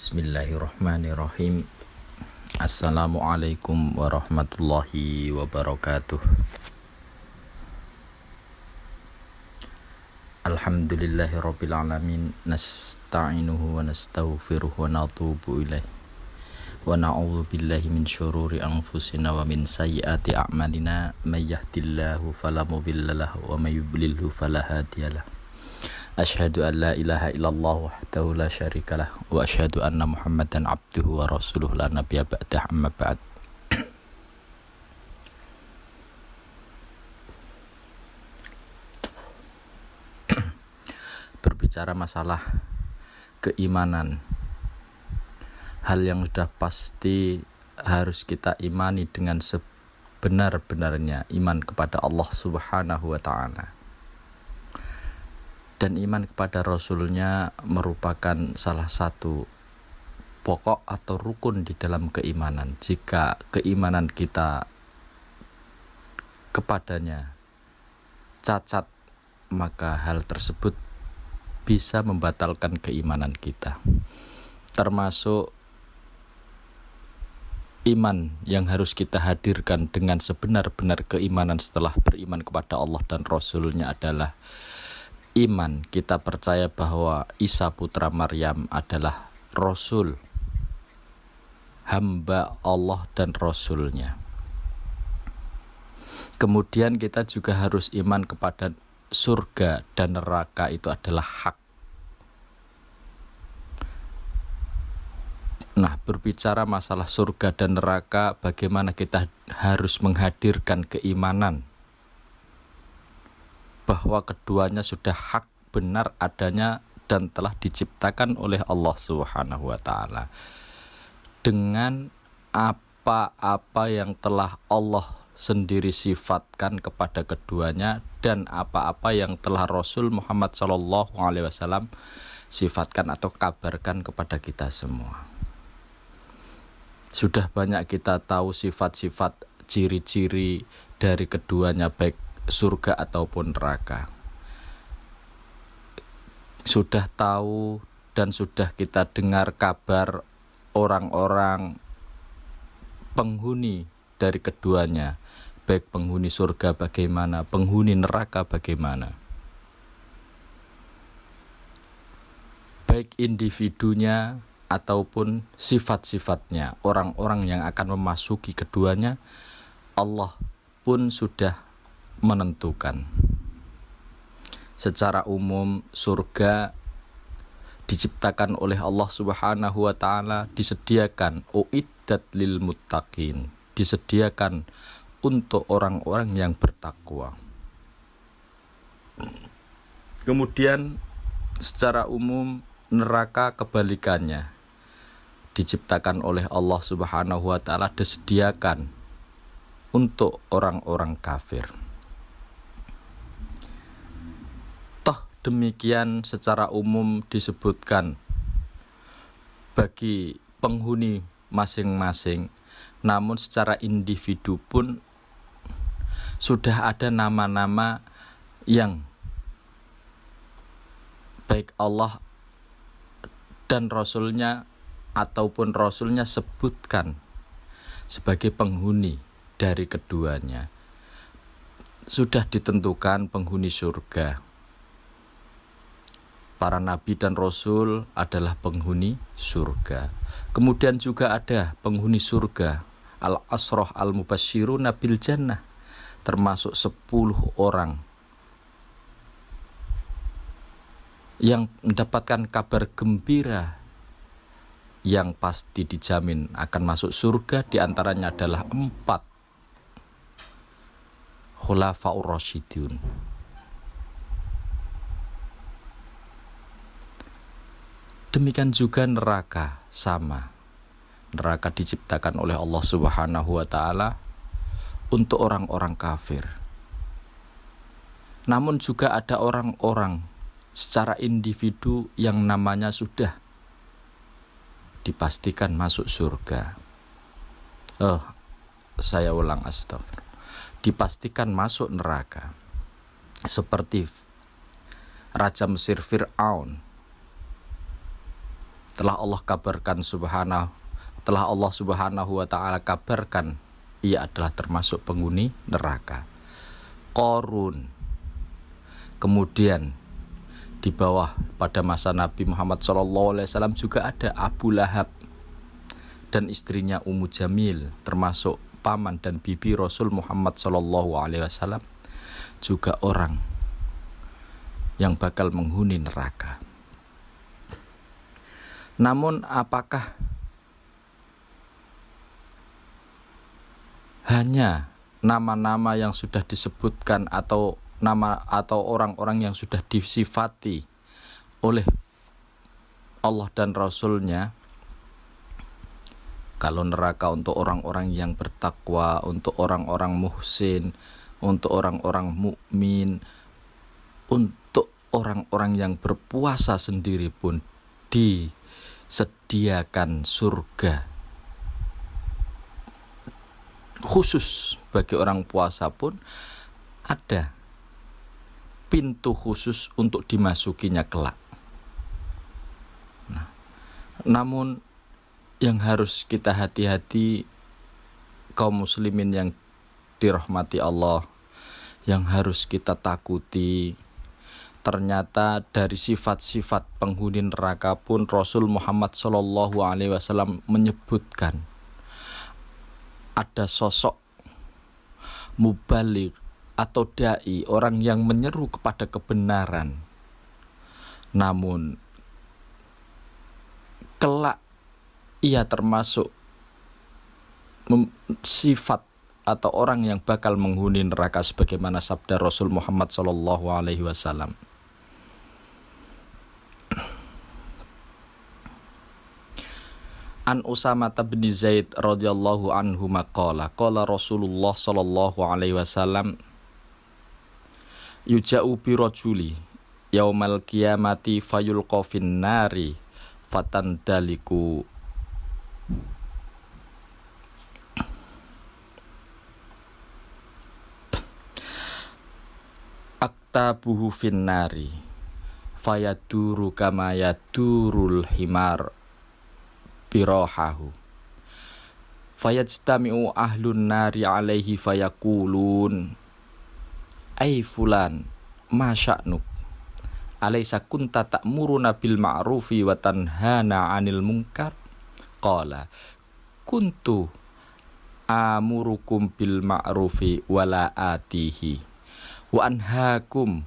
Bismillahirrahmanirrahim. Assalamualaikum warahmatullahi wabarakatuh. Alhamdulillahirabbil alamin, nasta'inuhu wa nastaghfiruhu wa natubu ilaih. Wa na'udzu billahi min syururi anfusina wa min sayyiati a'malina, may yahdihillahu fala mudilla lahu wa may yudlilhu fala hadiyalah. Asyhadu an la ilaha illallah wahdahu la syarikalah wa asyhadu anna Muhammadan abduhu wa rasuluhu la nabiyya ba'dah, amma ba'd. Berbicara masalah keimanan, hal yang sudah pasti harus kita imani dengan sebenar-benarnya, iman kepada Allah Subhanahu wa ta'ala. Dan iman kepada Rasulnya merupakan salah satu pokok atau rukun di dalam keimanan. Jika keimanan kita kepadanya cacat, maka hal tersebut bisa membatalkan keimanan kita. Termasuk iman yang harus kita hadirkan dengan sebenar-benar keimanan setelah beriman kepada Allah dan Rasulnya adalah iman kita percaya bahwa Isa putra Maryam adalah Rasul, hamba Allah dan Rasulnya. Kemudian kita juga harus iman kepada surga dan neraka itu adalah hak. Nah, berbicara masalah surga dan neraka, bagaimana kita harus menghadirkan keimanan bahwa keduanya sudah hak benar adanya dan telah diciptakan oleh Allah Subhanahu wa ta'ala dengan apa-apa yang telah Allah sendiri sifatkan kepada keduanya dan apa-apa yang telah Rasul Muhammad SAW sifatkan atau kabarkan kepada kita semua. Sudah banyak kita tahu sifat-sifat, ciri-ciri dari keduanya, baik surga ataupun neraka. Sudah tahu dan sudah kita dengar kabar orang-orang penghuni dari keduanya, baik penghuni surga bagaimana, penghuni neraka bagaimana. Baik individunya ataupun sifat-sifatnya, orang-orang yang akan memasuki keduanya, Allah pun sudah menentukan. Secara umum surga diciptakan oleh Allah Subhanahu wa ta'ala, disediakan uiddat lil muttaqin, disediakan untuk orang-orang yang bertakwa. Kemudian secara umum neraka kebalikannya, diciptakan oleh Allah Subhanahu wa ta'ala, disediakan untuk orang-orang kafir. Demikian secara umum disebutkan bagi penghuni masing-masing, namun secara individu pun sudah ada nama-nama yang baik Allah dan Rasulnya ataupun Rasulnya sebutkan sebagai penghuni dari keduanya. Sudah ditentukan penghuni surga. Para nabi dan rasul adalah penghuni surga. Kemudian juga ada penghuni surga, al-asrah al-mubasysyiruna bil jannah, termasuk 10 orang yang mendapatkan kabar gembira yang pasti dijamin akan masuk surga. Di antaranya adalah 4 khulafaur rasyidun. Demikian juga neraka, sama. Neraka diciptakan oleh Allah Subhanahu wa ta'ala untuk orang-orang kafir. Namun juga ada orang-orang secara individu yang namanya sudah dipastikan masuk surga. Saya ulang, astagfirullah. Dipastikan masuk neraka. Seperti Raja Mesir Fir'aun telah Allah Subhanahu wa taala kabarkan ia adalah termasuk penghuni neraka. Qarun. Kemudian di bawah pada masa Nabi Muhammad SAW juga ada Abu Lahab dan istrinya Ummu Jamil, termasuk paman dan bibi Rasul Muhammad SAW, juga orang yang bakal menghuni neraka. Namun apakah hanya nama-nama yang sudah disebutkan atau orang-orang yang sudah disifati oleh Allah dan Rasul-Nya? Kalau neraka untuk orang-orang yang bertakwa, untuk orang-orang muhsin, untuk orang-orang mukmin, untuk orang-orang yang berpuasa sendiri pun disediakan surga. Khusus bagi orang puasa pun ada pintu khusus untuk dimasukinya kelak. Namun yang harus kita hati-hati, kaum muslimin yang dirahmati Allah, yang harus kita takuti, ternyata dari sifat-sifat penghuni neraka pun Rasul Muhammad SAW menyebutkan ada sosok mubaligh atau dai, orang yang menyeru kepada kebenaran, namun kelak ia termasuk sifat atau orang yang bakal menghuni neraka sebagaimana sabda Rasul Muhammad SAW. An Usamah bin Zaid radhiyallahu anhu maqala qala Rasulullah sallallahu alaihi wasallam yuja'u bi rajuli yaumal qiyamati fayulqa fin nari fatandaliku aktabuhu fin nari fayaduru kama yadurul himar birahahu fayajtami'u ahlun nari alaihi fayaqulun ay fulan ma sya'nuk alaysa kunta ta'muruna bil ma'rufi wa tanhana 'anil munkar qala kuntu amurukum bil ma'rufi wa la atihi wa anhaakum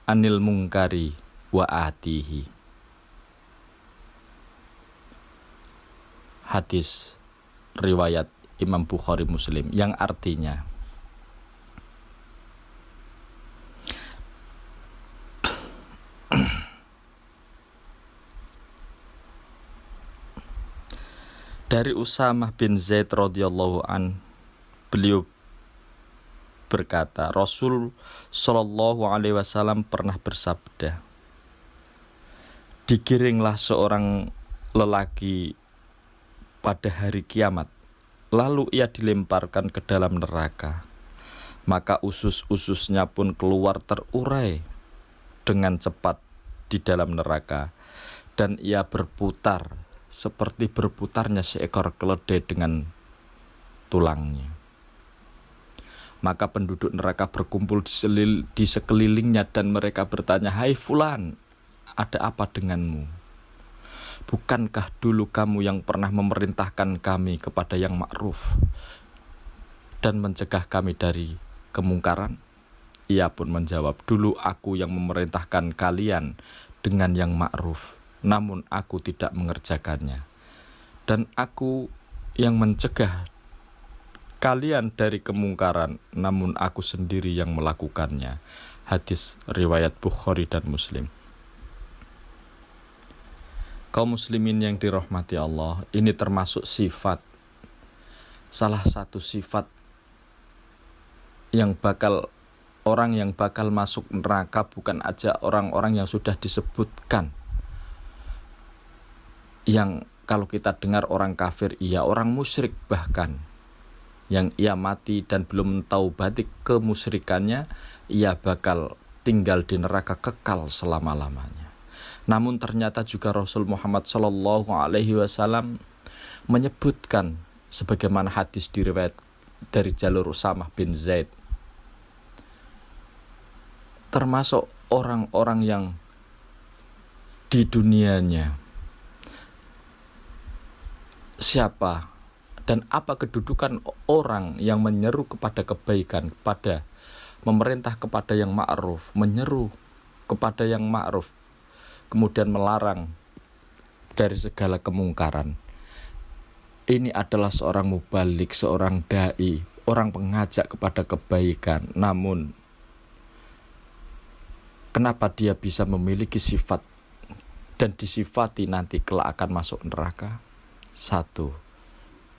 'anil munkari wa atihi. Hadis riwayat Imam Bukhari Muslim, yang artinya dari Usamah bin Zaid radhiyallahu an, beliau berkata, Rasul sallallahu alaihi wasallam pernah bersabda, digiringlah seorang lelaki pada hari kiamat, lalu ia dilemparkan ke dalam neraka, maka usus-ususnya pun keluar terurai dengan cepat di dalam neraka, dan ia berputar seperti berputarnya seekor keledai dengan tulangnya. Maka penduduk neraka berkumpul di sekelilingnya dan mereka bertanya, hai fulan, ada apa denganmu? Bukankah dulu kamu yang pernah memerintahkan kami kepada yang ma'ruf dan mencegah kami dari kemungkaran? Ia pun menjawab, dulu aku yang memerintahkan kalian dengan yang ma'ruf, namun aku tidak mengerjakannya. Dan aku yang mencegah kalian dari kemungkaran, namun aku sendiri yang melakukannya. Hadis riwayat Bukhari dan Muslim. Kaum muslimin yang dirahmati Allah, ini termasuk sifat, salah satu sifat yang orang yang bakal masuk neraka bukan aja orang-orang yang sudah disebutkan, yang kalau kita dengar orang kafir, iya, orang musyrik bahkan, yang ia mati dan belum taubati kemusyrikannya, ia bakal tinggal di neraka kekal selama-lamanya. Namun ternyata juga Rasul Muhammad Shallallahu Alaihi Wasallam menyebutkan sebagaimana hadis diriwayat dari jalur Usamah bin Zaid, termasuk orang-orang yang di dunianya siapa dan apa kedudukan orang yang menyeru kepada kebaikan, kepada memerintah kepada yang ma'ruf, menyeru kepada yang ma'ruf, kemudian melarang dari segala kemungkaran. Ini adalah seorang mubalik, seorang dai, orang pengajak kepada kebaikan. Namun kenapa dia bisa memiliki sifat dan disifati nanti kelak akan masuk neraka? Satu,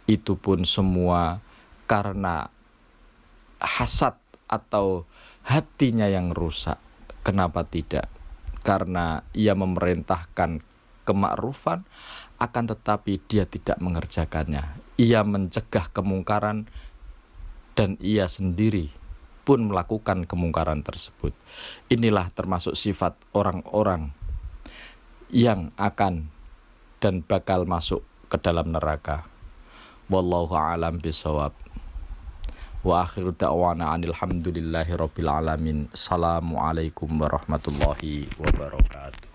itu pun semua karena hasad atau hatinya yang rusak. Kenapa tidak? Karena ia memerintahkan kemakrufan, akan tetapi dia tidak mengerjakannya. Ia mencegah kemungkaran dan ia sendiri pun melakukan kemungkaran tersebut. Inilah termasuk sifat orang-orang yang akan dan bakal masuk ke dalam neraka. Wallahu a'lam bishawab. Wa akhiru da'wana anil hamdulillahi rabbil alamin. Assalamualaikum warahmatullahi wabarakatuh.